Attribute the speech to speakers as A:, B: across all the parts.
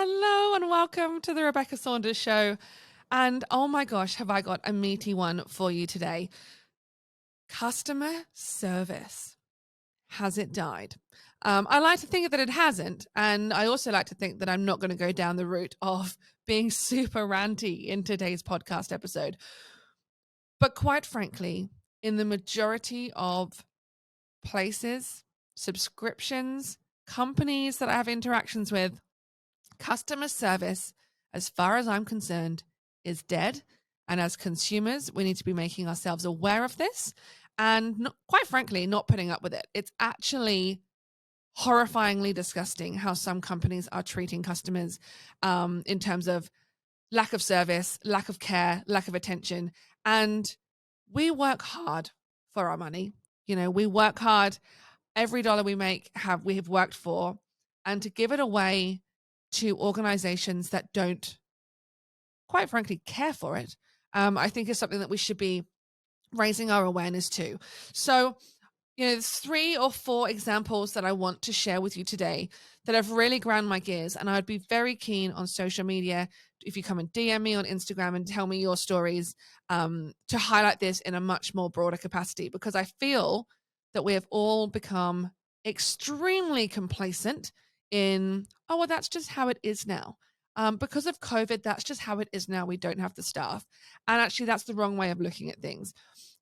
A: Hello and welcome to the Rebecca Saunders Show. And oh my gosh, have I got a meaty one for you today. Customer service. Has it died? I like to think that it hasn't. And I also like to think that I'm not going to go down the route of being super ranty in today's podcast episode. But quite frankly, in the majority of places, subscriptions, companies that I have interactions with, customer service, as far as I'm concerned, is dead. And as consumers, we need to be making ourselves aware of this and quite frankly, not putting up with it. It's actually horrifyingly disgusting how some companies are treating customers in terms of lack of service, lack of care, lack of attention. And we work hard for our money. We work hard. Every dollar we make, we have worked for. And to give it away to organizations that don't, quite frankly, care for it, I think is something that we should be raising our awareness to. So, there's 3 or 4 examples that I want to share with you today that have really ground my gears. And I would be very keen on social media, if you come and DM me on Instagram and tell me your stories, to highlight this in a much more broader capacity, because I feel that we have all become extremely complacent in, oh, well, that's just how it is now. Because of COVID, that's just how it is now. We don't have the staff. And actually, that's the wrong way of looking at things.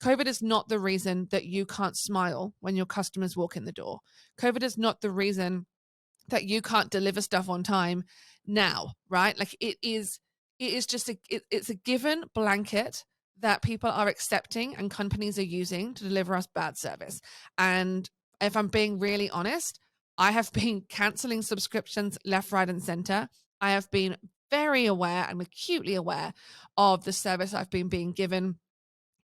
A: COVID is not the reason that you can't smile when your customers walk in the door. COVID is not the reason that you can't deliver stuff on time now, right? Like it is just it's a given blanket that people are accepting and companies are using to deliver us bad service. And if I'm being really honest, I have been canceling subscriptions left, right, and center. I have been very aware and acutely aware of the service I've been being given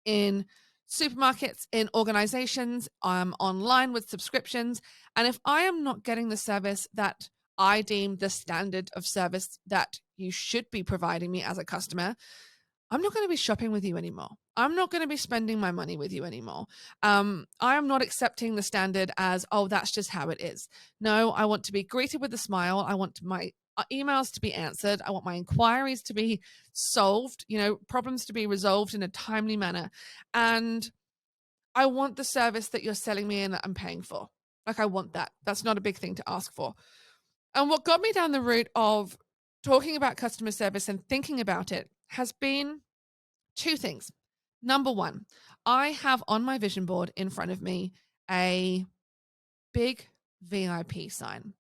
A: in supermarkets, in organizations, online with subscriptions. And if I am not getting the service that I deem the standard of service that you should be providing me as a customer, I'm not going to be shopping with you anymore. I'm not going to be spending my money with you anymore. I am not accepting the standard as, oh, that's just how it is. No, I want to be greeted with a smile. I want my emails to be answered. I want my inquiries to be solved, problems to be resolved in a timely manner. And I want the service that you're selling me and that I'm paying for. Like, I want that. That's not a big thing to ask for. And what got me down the route of talking about customer service and thinking about it has been 2 things. Number 1, I have on my vision board in front of me a big VIP sign.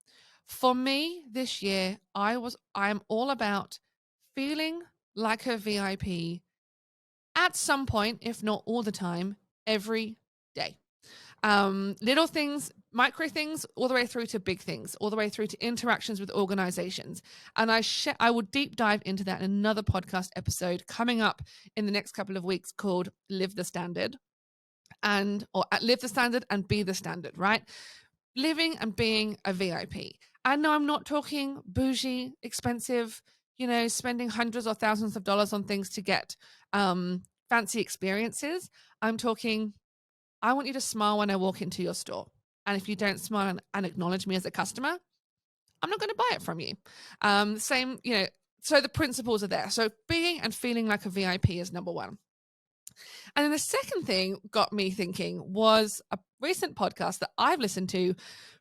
A: For me this year, I'm all about feeling like a VIP at some point, if not all the time, every day. Little things, micro things, all the way through to big things, all the way through to interactions with organizations. And I will deep dive into that in another podcast episode coming up in the next couple of weeks called Live the Standard Live the Standard and Be the Standard, right? Living and being a VIP. And no, I'm not talking bougie, expensive, spending hundreds or thousands of dollars on things to get fancy experiences. I'm talking, I want you to smile when I walk into your store. And if you don't smile and acknowledge me as a customer, I'm not going to buy it from you. So the principles are there. So being and feeling like a VIP is number 1. And then the second thing got me thinking was a recent podcast that I've listened to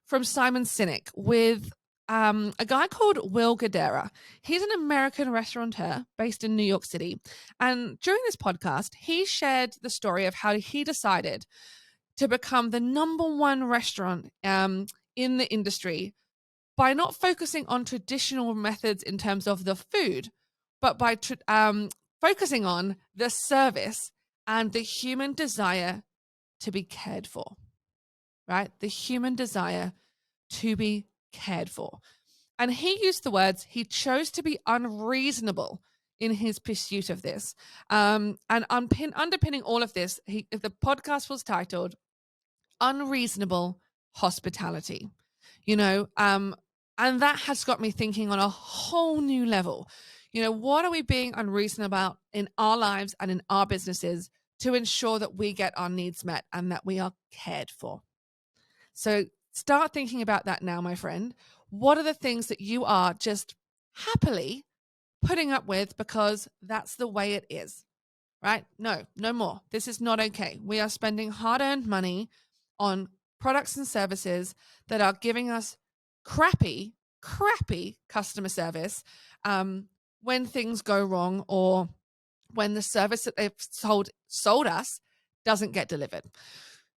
A: from Simon Sinek with a guy called Will Guidara. He's an American restaurateur based in New York City. And during this podcast, he shared the story of how he decided to become the number 1 restaurant in the industry by not focusing on traditional methods in terms of the food, but by focusing on the service and the human desire to be cared for, right? The human desire to be cared for. And he used the words, he chose to be unreasonable in his pursuit of this. And underpinning all of this, the podcast was titled Unreasonable Hospitality, and that has got me thinking on a whole new level. What are we being unreasonable about in our lives and in our businesses to ensure that we get our needs met and that we are cared for? So start thinking about that now, my friend. What are the things that you are just happily putting up with because that's the way it is, right? No, no more. This is not okay. We are spending hard-earned money on products and services that are giving us crappy customer service when things go wrong or when the service that they've sold us doesn't get delivered.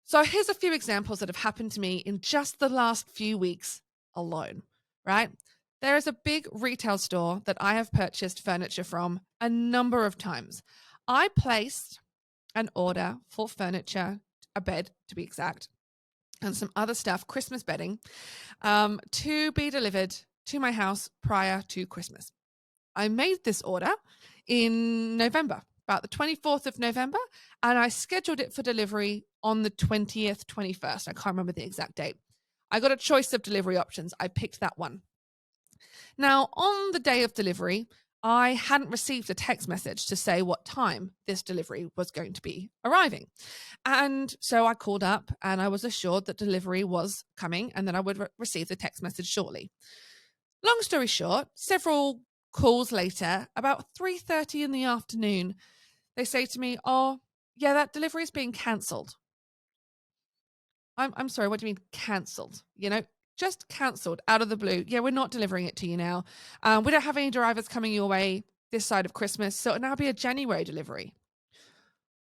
A: So here's a few examples that have happened to me in just the last few weeks alone, right? There is a big retail store that I have purchased furniture from a number of times. I placed an order for furniture, a bed to be exact, and some other stuff, Christmas bedding, to be delivered to my house prior to Christmas. I made this order in November, about the 24th of November, and I scheduled it for delivery on the 20th, 21st. I can't remember the exact date. I got a choice of delivery options. I picked that one. Now, on the day of delivery, I hadn't received a text message to say what time this delivery was going to be arriving. And so I called up and I was assured that delivery was coming and that I would receive the text message shortly. Long story short, several calls later, about 3:30 in the afternoon, they say to me, "Oh, yeah, that delivery is being cancelled." I'm sorry, what do you mean cancelled? Just cancelled out of the blue. Yeah, we're not delivering it to you now. We don't have any drivers coming your way this side of Christmas, so it'll now be a January delivery.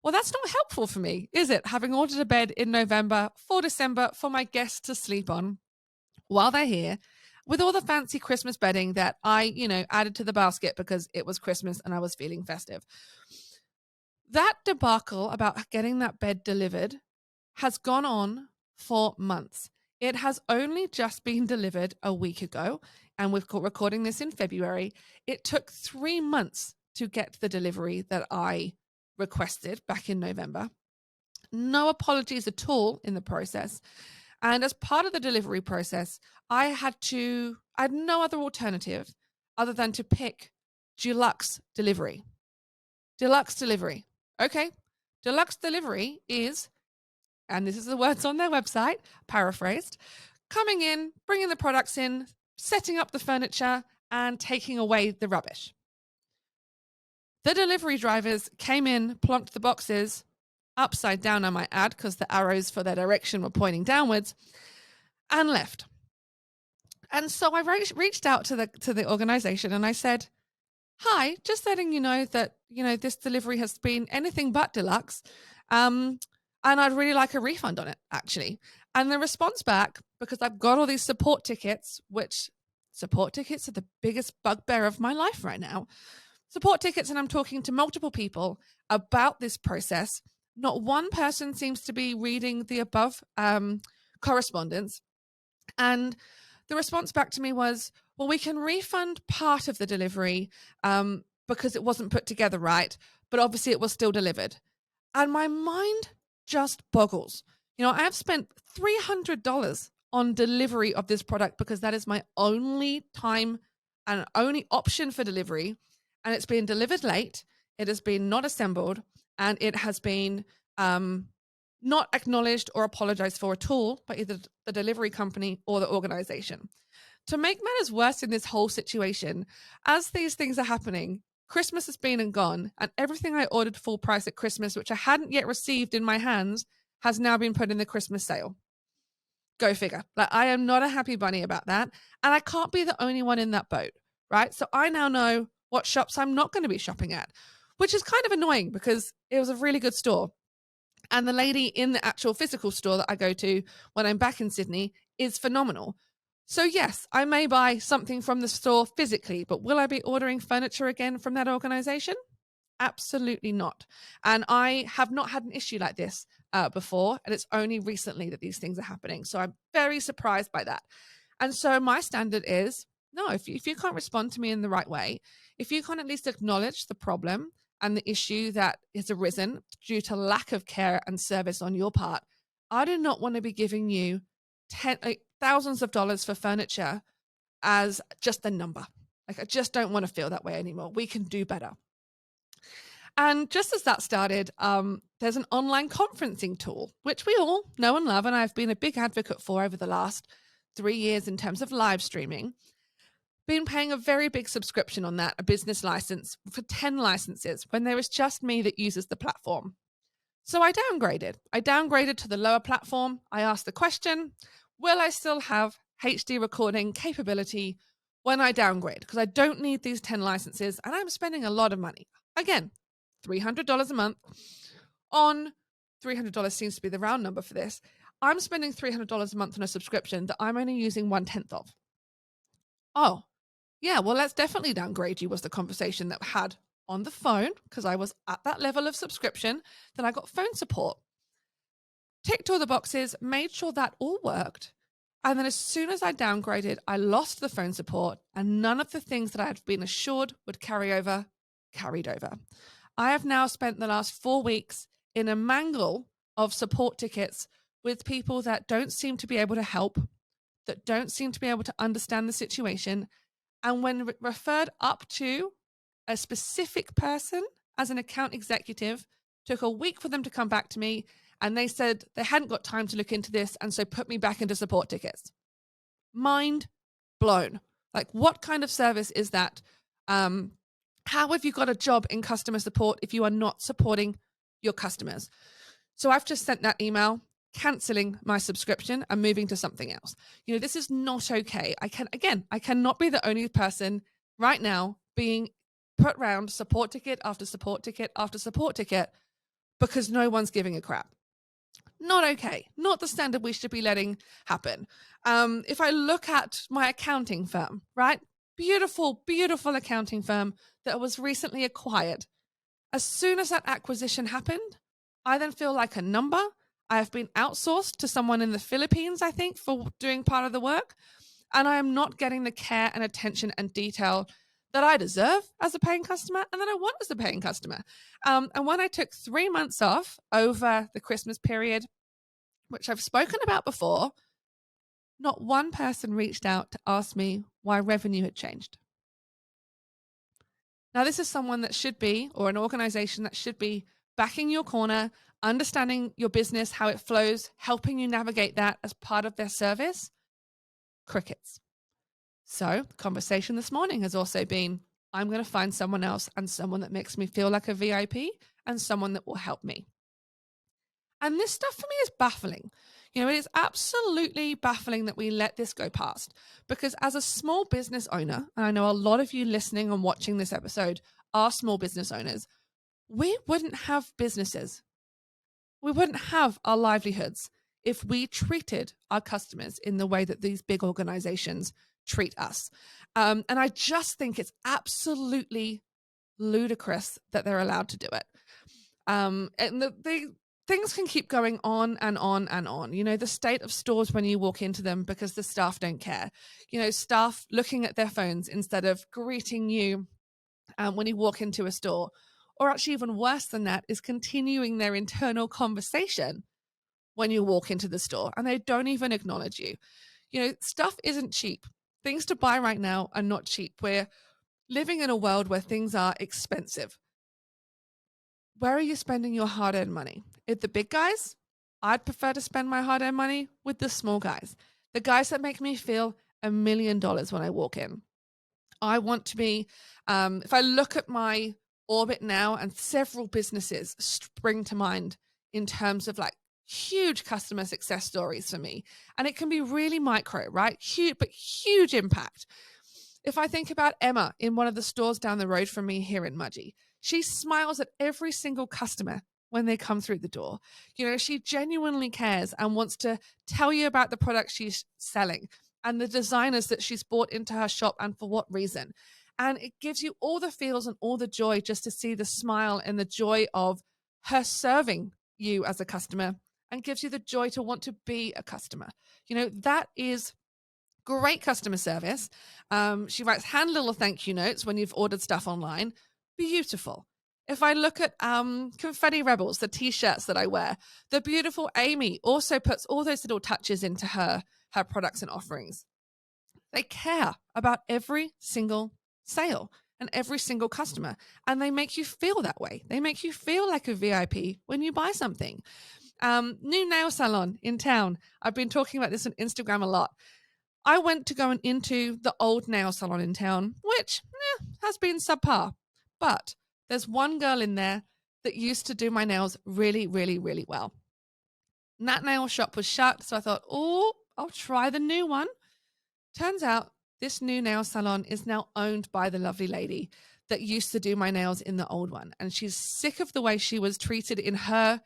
A: Well, that's not helpful for me, is it? Having ordered a bed in November for December for my guests to sleep on while they're here with all the fancy Christmas bedding that I, added to the basket because it was Christmas and I was feeling festive. That debacle about getting that bed delivered has gone on for months. It has only just been delivered a week ago, and we're recording this in February. It took 3 months to get the delivery that I requested back in November. No apologies at all in the process. And as part of the delivery process, I had no other alternative other than to pick deluxe delivery. Deluxe delivery. Okay. Deluxe delivery is, and this is the words on their website, paraphrased, coming in, bringing the products in, setting up the furniture, and taking away the rubbish. The delivery drivers came in, plonked the boxes upside down, I might add, because the arrows for their direction were pointing downwards, and left. And so I reached out to the organization and I said, "Hi, just letting you know that, this delivery has been anything but deluxe. And I'd really like a refund on it, actually." And the response back, because I've got all these support tickets, which support tickets are the biggest bugbear of my life right now. Support tickets, and I'm talking to multiple people about this process. Not one person seems to be reading the above correspondence. And the response back to me was, "Well, we can refund part of the delivery because it wasn't put together right, but obviously it was still delivered." And my mind just boggles. I have spent $300 on delivery of this product because that is my only time and only option for delivery. And it's been delivered late. It has been not assembled, and it has been not acknowledged or apologized for at all by either the delivery company or the organization. To make matters worse in this whole situation, as these things are happening, Christmas has been and gone, and everything I ordered full price at Christmas, which I hadn't yet received in my hands, has now been put in the Christmas sale. Go figure. I am not a happy bunny about that, and I can't be the only one in that boat, right? So I now know what shops I'm not going to be shopping at, which is kind of annoying because it was a really good store. And the lady in the actual physical store that I go to when I'm back in Sydney is phenomenal. So yes, I may buy something from the store physically, but will I be ordering furniture again from that organization? Absolutely not. And I have not had an issue like this before, and it's only recently that these things are happening. So I'm very surprised by that. And so my standard is, no, if you can't respond to me in the right way, if you can't at least acknowledge the problem and the issue that has arisen due to lack of care and service on your part, I do not want to be giving you thousands of dollars for furniture as just a number. I just don't want to feel that way anymore. We can do better. And just as that started, there's an online conferencing tool, which we all know and love, and I've been a big advocate for over the last 3 years in terms of live streaming. been paying a very big subscription on that, a business license for 10 licenses when there is just me that uses the platform. So I downgraded. I downgraded to the lower platform. I asked the question, will I still have HD recording capability when I downgrade? Because I don't need these 10 licenses and I'm spending a lot of money. Again, $300 a month on $300 seems to be the round number for this. I'm spending $300 a month on a subscription that I'm only using 1/10 of. Oh, yeah, well, let's definitely downgrade you was the conversation that I had on the phone because I was at that level of subscription. Then I got phone support, ticked all the boxes, made sure that all worked. And then as soon as I downgraded, I lost the phone support and none of the things that I had been assured would carried over. I have now spent the last 4 weeks in a mangle of support tickets with people that don't seem to be able to help, that don't seem to be able to understand the situation. And when referred up to a specific person as an account executive, took a week for them to come back to me, and they said they hadn't got time to look into this, and so put me back into support tickets. Mind blown. Like, what kind of service is that? How have you got a job in customer support if you are not supporting your customers? So I've just sent that email, canceling my subscription and moving to something else. This is not okay. I cannot be the only person right now being put around support ticket after support ticket after support ticket because no one's giving a crap. Not okay. Not the standard we should be letting happen. If I look at my accounting firm, right? Beautiful, beautiful accounting firm that was recently acquired. As soon as that acquisition happened, I then feel like a number. I have been outsourced to someone in the Philippines, I think, for doing part of the work. And I am not getting the care and attention and detail that I deserve as a paying customer and that I want as a paying customer. And when I took 3 months off over the Christmas period, which I've spoken about before, not one person reached out to ask me why revenue had changed. Now, this is someone that should be, or an organization that should be backing your corner, understanding your business, how it flows, helping you navigate that as part of their service. Crickets. So the conversation this morning has also been, I'm going to find someone else and someone that makes me feel like a VIP and someone that will help me. And this stuff for me is baffling. It is absolutely baffling that we let this go past, because as a small business owner, and I know a lot of you listening and watching this episode are small business owners, we wouldn't have businesses. We wouldn't have our livelihoods if we treated our customers in the way that these big organizations treat us. And I just think it's absolutely ludicrous that they're allowed to do it. And the things can keep going on and on and on. The state of stores when you walk into them because the staff don't care. Staff looking at their phones instead of greeting you when you walk into a store. Or actually even worse than that is continuing their internal conversation when you walk into the store and they don't even acknowledge you. Stuff isn't cheap. Things to buy right now are not cheap. We're living in a world where things are expensive. Where are you spending your hard-earned money? If the big guys, I'd prefer to spend my hard-earned money with the small guys, the guys that make me feel $1 million when I walk in. I want to be, if I look at my orbit now, and several businesses spring to mind in terms of like huge customer success stories for me. And it can be really micro, right? Huge impact. If I think about Emma in one of the stores down the road from me here in Mudgee, she smiles at every single customer when they come through the door. She genuinely cares and wants to tell you about the products she's selling and the designers that she's brought into her shop and for what reason. And it gives you all the feels and all the joy just to see the smile and the joy of her serving you as a customer, and gives you the joy to want to be a customer. That is great customer service. She writes hand little thank you notes when you've ordered stuff online. Beautiful. If I look at Confetti Rebels, the t-shirts that I wear, the beautiful Amy also puts all those little touches into her products and offerings. They care about every single sale and every single customer, and they make you feel that way. They make you feel like a VIP when you buy something. New nail salon in town. I've been talking about this on Instagram a lot. I went to go into the old nail salon in town, which has been subpar. But there's one girl in there that used to do my nails really, really, really well. And that nail shop was shut, so I thought, oh, I'll try the new one. Turns out this new nail salon is now owned by the lovely lady that used to do my nails in the old one. And she's sick of the way she was treated in her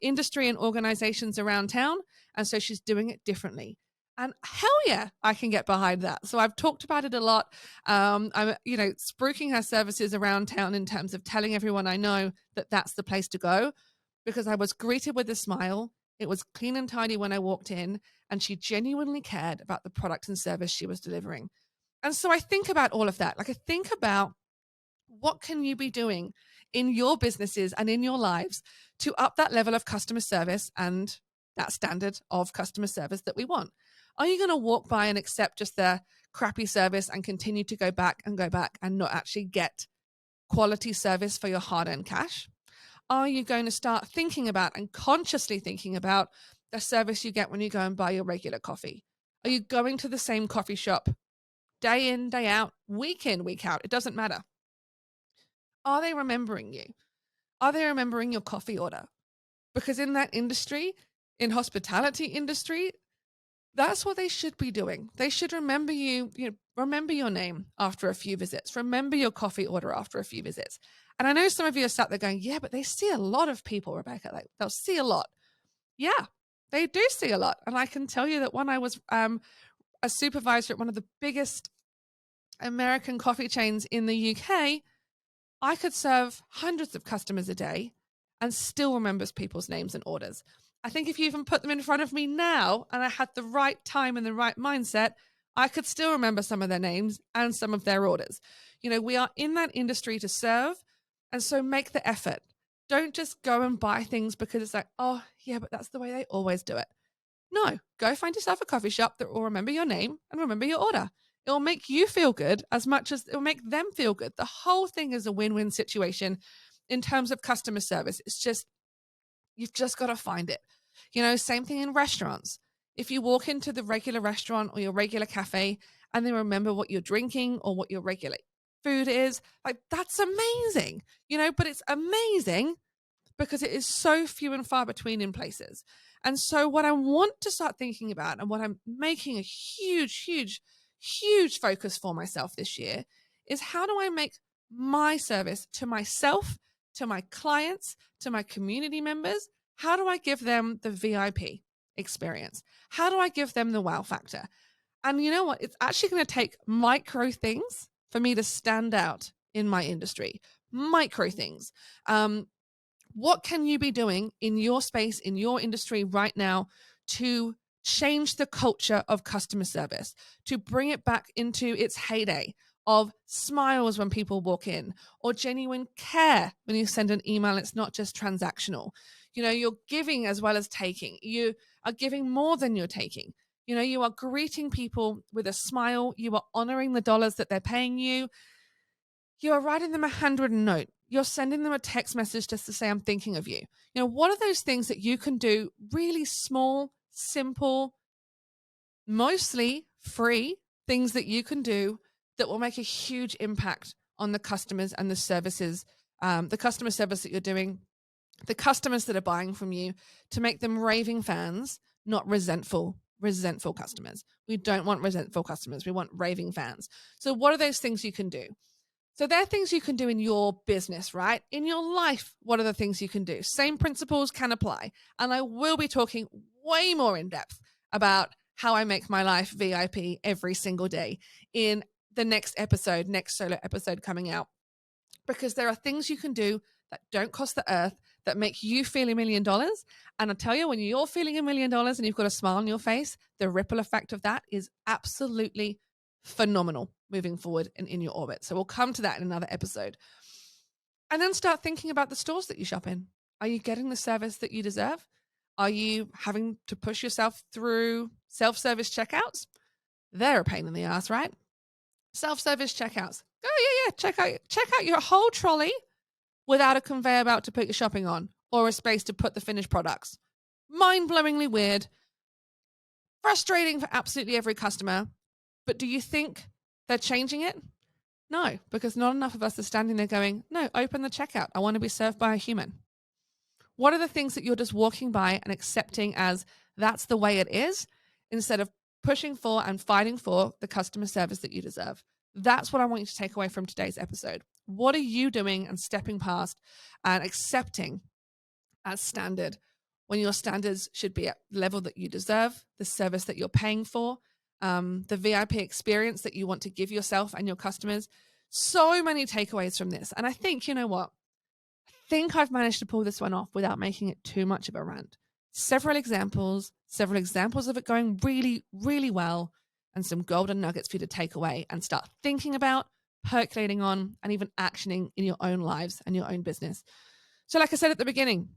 A: industry and organizations around town. And so she's doing it differently. And hell yeah, I can get behind that. So I've talked about it a lot. I'm, spruiking her services around town in terms of telling everyone I know that that's the place to go, because I was greeted with a smile. It was clean and tidy when I walked in, and she genuinely cared about the product and service she was delivering. And so I think about all of that. Like, I think about what can you be doing in your businesses and in your lives to up that level of customer service and that standard of customer service that we want. Are you going to walk by and accept just the crappy service and continue to go back and not actually get quality service for your hard-earned cash? Are you going to start thinking about and consciously thinking about the service you get when you go and buy your regular coffee? Are you going to the same coffee shop day in, day out, week in, week out? It doesn't matter. Are they remembering you? Are they remembering your coffee order? Because in that industry, in hospitality industry, that's what they should be doing. They should remember you, remember your name after a few visits, remember your coffee order after a few visits. And I know some of you are sat there going, yeah, but they see a lot of people, Rebecca. They'll see a lot. Yeah, they do see a lot. And I can tell you that when I was a supervisor at one of the biggest American coffee chains in the UK, I could serve hundreds of customers a day and still remembers people's names and orders. I think if you even put them in front of me now and I had the right time and the right mindset, I could still remember some of their names and some of their orders. We are in that industry to serve. And so make the effort. Don't just go and buy things because it's like, oh, yeah, but that's the way they always do it. No, go find yourself a coffee shop that will remember your name and remember your order. It will make you feel good as much as it will make them feel good. The whole thing is a win-win situation in terms of customer service. It's just, you've just got to find it. Same thing in restaurants. If you walk into the regular restaurant or your regular cafe and they remember what you're drinking or what your regular food is, like, that's amazing, but it's amazing because it is so few and far between in places. And so what I want to start thinking about, and what I'm making a huge focus for myself this year, is how do I make my service to myself, to my clients, to my community members, how do I give them the VIP experience? How do I give them the wow factor? And you know what? It's actually going to take micro things for me to stand out in my industry. Micro things. What can you be doing in your space, in your industry right now to change the culture of customer service, to bring it back into its heyday of smiles when people walk in, or genuine care when you send an email? It's not just transactional. You're giving as well as taking. You are giving more than you're taking. You are greeting people with a smile. You are honoring the dollars that they're paying you. You are writing them a handwritten note. You're sending them a text message just to say, I'm thinking of you. What are those things that you can do? Really small, simple, mostly free things that you can do that will make a huge impact on the customers and the services, the customer service that you're doing, the customers that are buying from you, to make them raving fans, not resentful customers. We don't want resentful customers. We want raving fans. So what are those things you can do? So there are things you can do in your business, right? In your life, what are the things you can do? Same principles can apply. And I will be talking way more in depth about how I make my life VIP every single day in the next solo episode coming out. Because there are things you can do that don't cost the earth, that make you feel $1 million. And I tell you, when you're feeling $1 million and you've got a smile on your face, the ripple effect of that is absolutely phenomenal moving forward and in your orbit. So we'll come to that in another episode. And then start thinking about the stores that you shop in. Are you getting the service that you deserve? Are you having to push yourself through self-service checkouts? They're a pain in the ass, right? Self-service checkouts. Oh, yeah. Check out your whole trolley without a conveyor belt to put your shopping on or a space to put the finished products. Mind-blowingly weird. frustrating for absolutely every customer. But do you think they're changing it? No, because not enough of us are standing there going, no, open the checkout. I want to be served by a human. What are the things that you're just walking by and accepting as that's the way it is, instead of pushing for and fighting for the customer service that you deserve? That's what I want you to take away from today's episode. What are you doing and stepping past and accepting as standard when your standards should be at the level that you deserve, the service that you're paying for, the VIP experience that you want to give yourself and your customers? So many takeaways from this. And I think, you know what? I think I've managed to pull this one off without making it too much of a rant. Several examples of it going really, really well, and some golden nuggets for you to take away and start thinking about, percolating on, and even actioning in your own lives and your own business. So like I said at the beginning,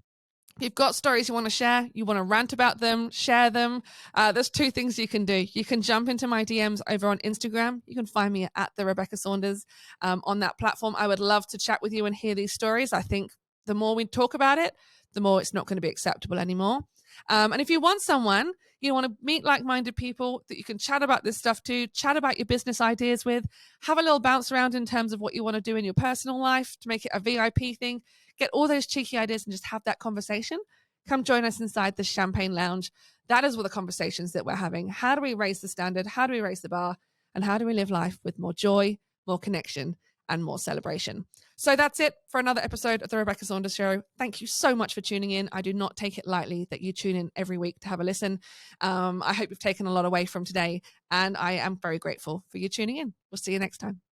A: if you've got stories you want to share, you want to rant about them, share them, there's two things you can do. You can jump into my DMs over on Instagram. You can find me at the Rebecca Saunders on that platform. I would love to chat with you and hear these stories. I think the more we talk about it, the more it's not going to be acceptable anymore. And if you want someone, you want to meet like-minded people that you can chat about this stuff to, chat about your business ideas with, have a little bounce around in terms of what you want to do in your personal life to make it a VIP thing, get all those cheeky ideas and just have that conversation, come join us inside the Champagne Lounge. That is what the conversations that we're having. How do we raise the standard? How do we raise the bar? And how do we live life with more joy, more connection, and more celebration? So that's it for another episode of the Rebecca Saunders Show. Thank you so much for tuning in. I do not take it lightly that you tune in every week to have a listen. I hope you've taken a lot away from today, and I am very grateful for you tuning in. We'll see you next time.